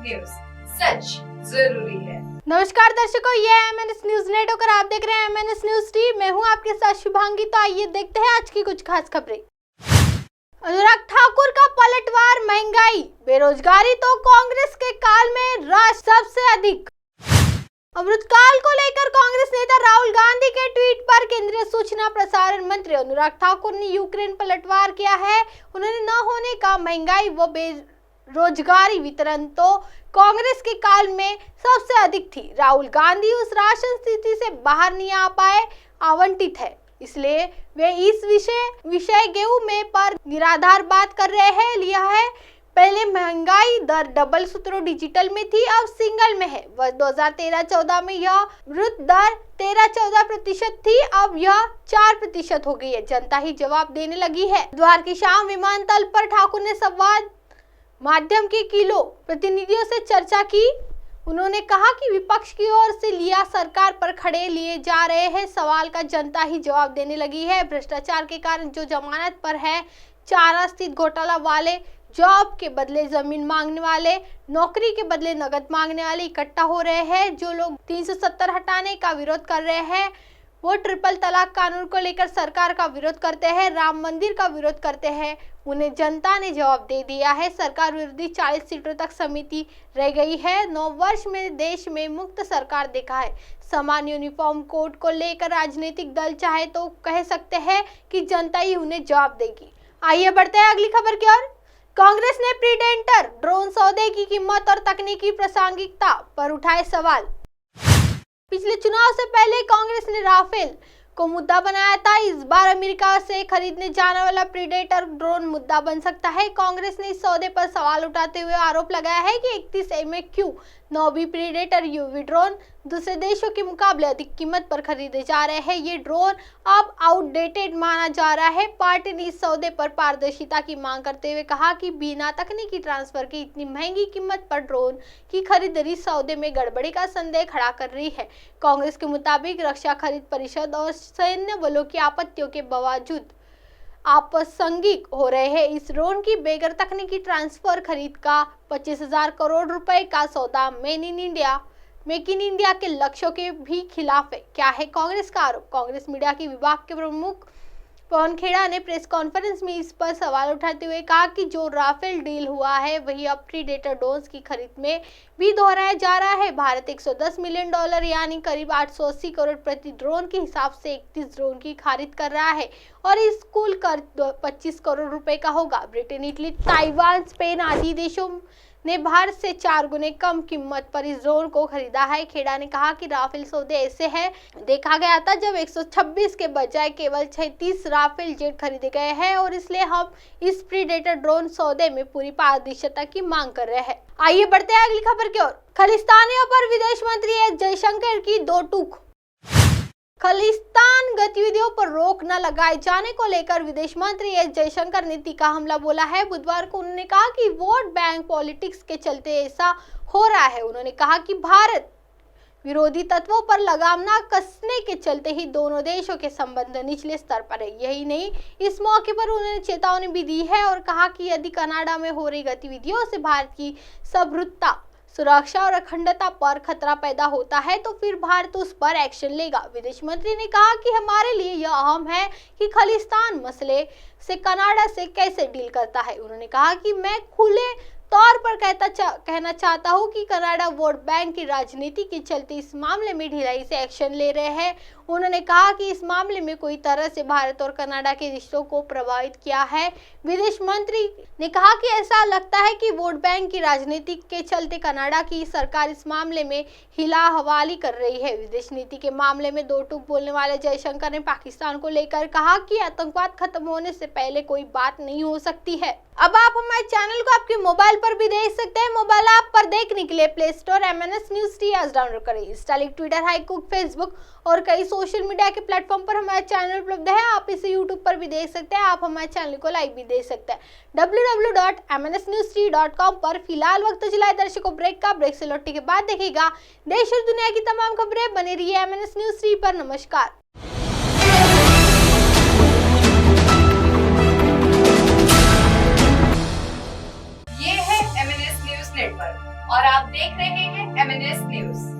News, सच जरूरी है। नमस्कार दर्शकों, ये है MNS न्यूज नेटवर्क और आप देख रहे हैं MNS न्यूज टीवी। मैं हूं आपके साथ शुभांगी। तो आइए देखते हैं आज की कुछ खास खबरें। अनुराग ठाकुर का पलटवार, महंगाई बेरोजगारी तो कांग्रेस के काल में राष्ट्र सबसे अधिक। अमृतकाल को लेकर कांग्रेस नेता राहुल गांधी के ट्वीट पर केंद्रीय सूचना प्रसारण मंत्री अनुराग ठाकुर ने यूक्रेन पलटवार किया है। उन्होंने न होने का महंगाई व बेरोजगारी वितरण तो कांग्रेस के काल में सबसे अधिक थी। राहुल गांधी उस राशन स्थिति से बाहर नहीं आ पाए, आवंटित है, इसलिए वे इस विषय गेहूं में पर निराधार बात कर रहे हैं। लिया है पहले महंगाई दर डबल सूत्रों डिजिटल में थी, अब सिंगल में है। वर्ष 2013-14 में यह वृद्धि दर 13-14% थी, अब यह 4% हो गई है। जनता ही जवाब देने लगी है। बुधवार की शाम विमानतल पर ठाकुर ने संवाद माध्यम के किलो प्रतिनिधियों से चर्चा की। उन्होंने कहा कि विपक्ष की ओर से लिया सरकार पर खड़े लिए जा रहे हैं सवाल का जनता ही जवाब देने लगी है। भ्रष्टाचार के कारण जो जमानत पर है, चारा स्थित घोटाला वाले, जॉब के बदले जमीन मांगने वाले, नौकरी के बदले नगद मांगने वाले इकट्ठा हो रहे हैं। जो लोग 370 हटाने का विरोध कर रहे हैं, वो ट्रिपल तलाक कानून को लेकर सरकार का विरोध करते हैं, राम मंदिर का विरोध करते हैं। उन्हें जनता ने जवाब दे दिया है। सरकार विरोधी 40 सीटों तक समिति रह गई है। 9 वर्ष में देश में मुक्त सरकार देखा है। समान यूनिफॉर्म कोड को लेकर राजनीतिक दल चाहे तो कह सकते हैं कि जनता ही उन्हें जवाब देगी। आइए बढ़ते हैं अगली खबर की ओर। कांग्रेस ने प्रीडेटर ड्रोन सौदे की कीमत और तकनीकी प्रासंगिकता पर उठाए सवाल। पिछले चुनाव से पहले कांग्रेस ने राफेल को मुद्दा बनाया था। इस बार अमेरिका से खरीदने जाने वाला प्रीडेटर ड्रोन मुद्दा बन सकता है। कांग्रेस ने इस सौदे पर सवाल उठाते हुए आरोप लगाया है कि 31 MQ-9B प्रीडेटर यूवी ड्रोन दूसरे देशों के मुकाबले अधिक कीमत पर खरीदे जा रहे हैं। ये ड्रोन अब आउटडेटेड माना जा रहा है। पार्टी ने इस सौदे पर पारदर्शिता की मांग करते हुए कहा कि बिना तकनीकी ट्रांसफर की इतनी महंगी कीमत पर ड्रोन की खरीदारी सौदे में गड़बड़ी का संदेह खड़ा कर रही है। कांग्रेस के मुताबिक रक्षा खरीद परिषद और सैन्य बलों की आपत्तियों के बावजूद अप्रासंगिक हो रहे हैं। इस ड्रोन की बेगर तकनीकी ट्रांसफर खरीद का 25,000 करोड़ रुपए का सौदा मेक इन इंडिया के लक्ष्यों के भी खिलाफ है। क्या है कांग्रेस का आरोप? कांग्रेस मीडिया के विभाग के प्रमुख पवन खेड़ा ने प्रेस कॉन्फ्रेंस में इस पर सवाल उठाते हुए कहा कि जो राफेल डील हुआ है वही अब प्रीडेटर ड्रोन्स की खरीद में भी दोहराया जा रहा है। भारत $110 मिलियन यानी करीब 880 करोड़ प्रति ड्रोन के हिसाब से 31 ड्रोन की खरीद कर रहा है और इस कुल कर 25 करोड़ रुपए का होगा। ब्रिटेन, इटली, ताइवान, स्पेन आदि देशों ने भारत से 4 गुने कम कीमत पर इस ड्रोन को खरीदा है। खेड़ा ने कहा कि राफेल सौदे ऐसे है देखा गया था जब 126 के बजाय केवल 36 राफेल जेट खरीदे गए हैं और इसलिए हम इस प्रीडेटर ड्रोन सौदे में पूरी पारदर्शिता की मांग कर रहे हैं। आइए बढ़ते हैं अगली खबर की ओर। खालिस्तानियों पर विदेश मंत्री एस जयशंकर की दो टूक। खालिस्तान गतिविधियों पर रोक न लगाए जाने को लेकर विदेश मंत्री एस जयशंकर ने तीखा हमला बोला है। बुधवार को उन्होंने कहा कि वोट बैंक पॉलिटिक्स के चलते ऐसा हो रहा है। उन्होंने कहा कि भारत विरोधी तत्वों पर लगाम न कसने के चलते ही दोनों देशों के संबंध निचले स्तर पर है। यही नहीं, इस मौके पर उन्होंने चेतावनी भी दी है और कहा कि यदि कनाडा में हो रही गतिविधियों से भारत की समृद्धता, सुरक्षा और अखंडता पर खतरा पैदा होता है तो फिर भारत उस पर एक्शन लेगा। विदेश मंत्री ने कहा कि हमारे लिए यह अहम है कि खालिस्तान मसले से कनाडा से कैसे डील करता है। उन्होंने कहा कि मैं खुले तौर पर कहना चाहता हूं कि कनाडा वोट बैंक की राजनीति के चलते इस मामले में ढिलाई से एक्शन ले रहे हैं। उन्होंने कहा कि इस मामले में कोई तरह से भारत और कनाडा के रिश्तों को प्रभावित किया है। विदेश मंत्री ने कहा कि ऐसा लगता है कि वोट बैंक की राजनीति के चलते कनाडा की सरकार इस मामले में हिला हवाली कर रही है। विदेश नीति के मामले में दो टूक बोलने वाले जयशंकर ने पाकिस्तान को लेकर कहा कि आतंकवाद खत्म होने से पहले कोई बात नहीं हो सकती है। अब आप हमारे चैनल को आपके मोबाइल पर भी देख सकते हैं। मोबाइल ऐप पर देखने के लिए play store MNS news T आज डाउनलोड करें। इंस्टा, ट्विटर, हाईकुक, फेसबुक और कई सोशल मीडिया के प्लेटफॉर्म पर हमारा चैनल उपलब्ध है। आप इसे यूट्यूब पर भी देख सकते हैं। आप हमारे चैनल को लाइक भी दे सकते हैं www.mnsnewstv.com पर। फिलहाल वक्त तो चलाए दर्शकों ब्रेक का। ब्रेक से लौटने के बाद देखेगा देश और दुनिया की तमाम खबरें। बने रहिए MNS न्यूज टीवी पर। नमस्कार। ये है MNS न्यूज नेटवर्क। और आप देख रहे हैं MNS न्यूज।